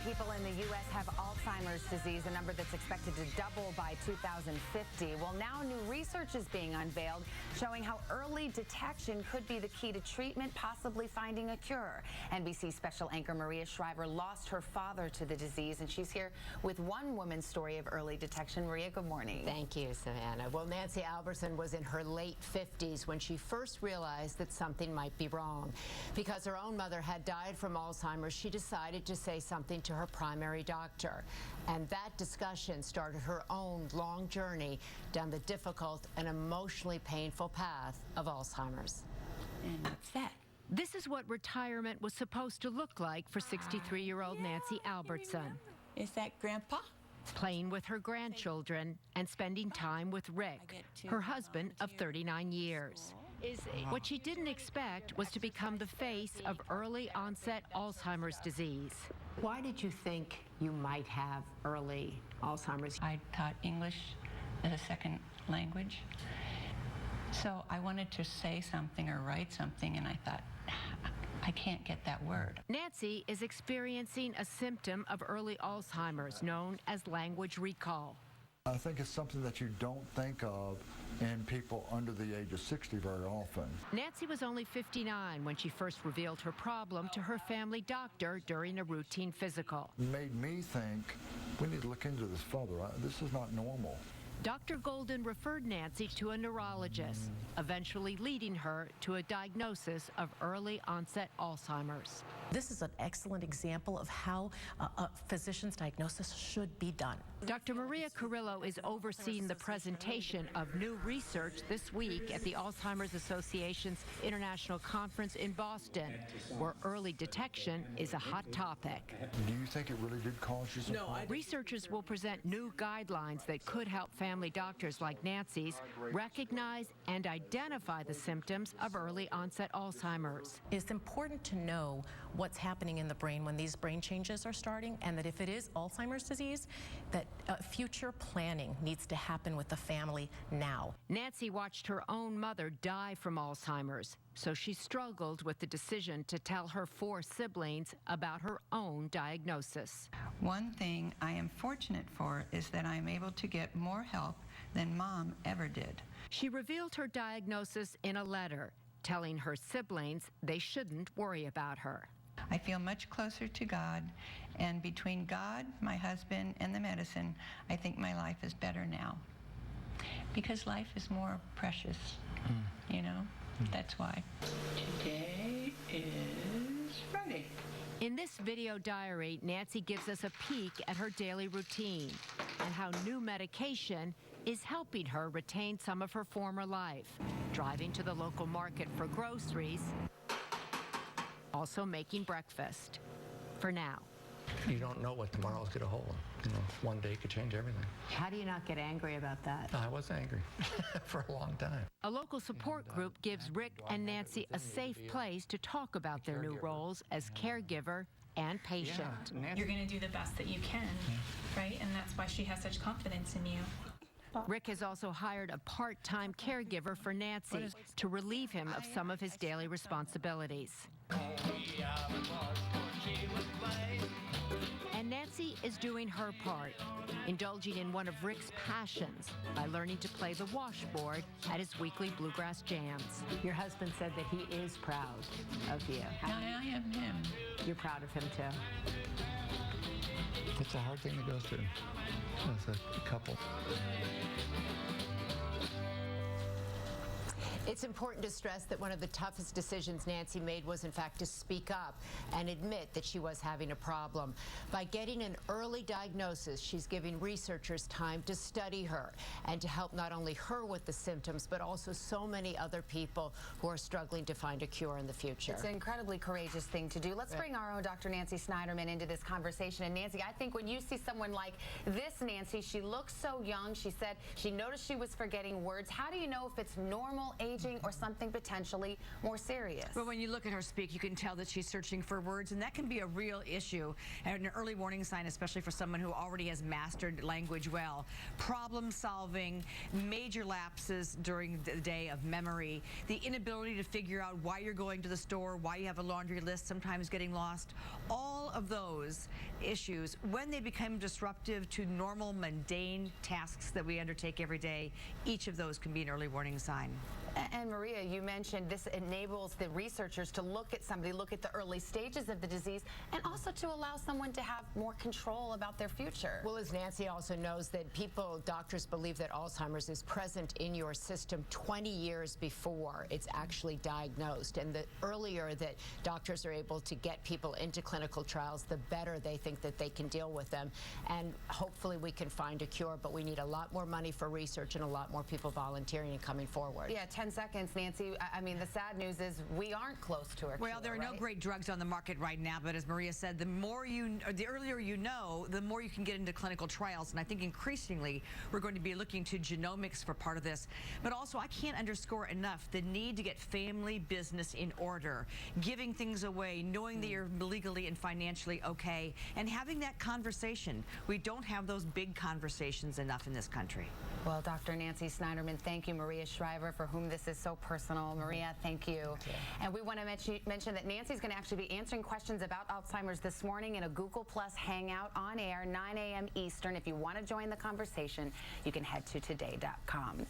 people in the U.S. have Alzheimer's disease, a number that's expected to double by 2050. Well, now new research is being unveiled showing how early detection could be the key to treatment, possibly finding a cure. NBC special anchor Maria Shriver lost her father to the disease, and she's here with one woman's story of early detection. Maria, good morning. Thank you, Savannah. Well, Nancy Albertson was in her late 50s when she first realized that something might be wrong. Because her own mother had died from Alzheimer's, she decided to say something to her primary doctor. And that discussion started her own long journey down the difficult and emotionally painful path of Alzheimer's. And what's that? This is what retirement was supposed to look like for 63-year-old Nancy Albertson. Is that Grandpa? Playing with her grandchildren and spending time with Rick, her husband of 39 years. What she didn't expect was to become the face of early onset Alzheimer's disease. Why did you think you might have early Alzheimer's? I taught English as a second language. So I wanted to say something or write something, and I thought, I can't get that word. Nancy is experiencing a symptom of early Alzheimer's known as language recall. I think it's something that you don't think of in people under the age of 60 very often. Nancy was only 59 when she first revealed her problem to her family doctor during a routine physical. It made me think, we need to look into this further. This is not normal. Dr. Golden referred Nancy to a neurologist, eventually leading her to a diagnosis of early onset Alzheimer's. This is an excellent example of how a physician's diagnosis should be done. Dr. Maria Carrillo is overseeing the presentation of new research this week at the Alzheimer's Association's International Conference in Boston, where early detection is a hot topic. Do you think it really did cause you some problems? Researchers will present new guidelines that could help family doctors like Nancy's recognize and identify the symptoms of early onset Alzheimer's. It's important to know what's happening in the brain when these brain changes are starting, and that if it is Alzheimer's disease, that future planning needs to happen with the family now. Nancy watched her own mother die from Alzheimer's, so she struggled with the decision to tell her 4 siblings about her own diagnosis. One thing I am fortunate for is that I'm able to get more help than Mom ever did. She revealed her diagnosis in a letter, telling her siblings they shouldn't worry about her. I feel much closer to God, and between God, my husband, and the medicine, I think my life is better now. Because life is more precious, you know? That's why. Today is Friday. In this video diary, Nancy gives us a peek at her daily routine and how new medication is helping her retain some of her former life, driving to the local market for groceries, also making breakfast. For now. You don't know what tomorrow's going to hold. You know, one day could change everything. How do you not get angry about that? I was angry for a long time. A local support group gives Rick and Nancy a safe place to talk about their new roles as caregiver and patient. You're going to do the best that you can, right? And that's why she has such confidence in you. Rick has also hired a part-time caregiver for Nancy to relieve him of some of his daily responsibilities. And Nancy is doing her part, indulging in one of Rick's passions by learning to play the washboard at his weekly bluegrass jams. Your husband said that he is proud of you. I am him. You're proud of him, too. It's a hard thing to go through as a couple. It's important to stress that one of the toughest decisions Nancy made was, in fact, to speak up and admit that she was having a problem. By getting an early diagnosis, she's giving researchers time to study her and to help not only her with the symptoms, but also so many other people who are struggling to find a cure in the future. It's an incredibly courageous thing to do. Let's bring our own Dr. Nancy Snyderman into this conversation. And Nancy, I think when you see someone like this Nancy, she looks so young. She said she noticed she was forgetting words. How do you know if it's normal age aging or something potentially more serious. Well, when you look at her speak, you can tell that she's searching for words, and that can be a real issue and an early warning sign, especially for someone who already has mastered language well. Problem solving, major lapses during the day of memory, the inability to figure out why you're going to the store, why you have a laundry list, sometimes getting lost. All of those issues, when they become disruptive to normal, mundane tasks that we undertake every day, each of those can be an early warning sign. And Maria, you mentioned this enables the researchers to look at somebody, look at the early stages of the disease, and also to allow someone to have more control about their future. Well, as Nancy also knows, that doctors believe that Alzheimer's is present in your system 20 years before it's actually diagnosed. And the earlier that doctors are able to get people into clinical trials, the better they think that they can deal with them. And hopefully we can find a cure, but we need a lot more money for research and a lot more people volunteering and coming forward. Yeah, 10 seconds, Nancy. I mean, the sad news is we aren't close to a cure. Well, there are no great drugs on the market right now, but as Maria said, the earlier you know, the more you can get into clinical trials. And I think increasingly we're going to be looking to genomics for part of this. But also, I can't underscore enough the need to get family business in order, giving things away, knowing that you're legally and financially okay, and having that conversation. We don't have those big conversations enough in this country. Well, Dr. Nancy Snyderman, thank you. Maria Shriver, for whom this is so personal. Maria, thank you. And we want to mention that Nancy's going to actually be answering questions about Alzheimer's this morning in a Google Plus Hangout on air, 9 a.m. Eastern. If you want to join the conversation, you can head to today.com.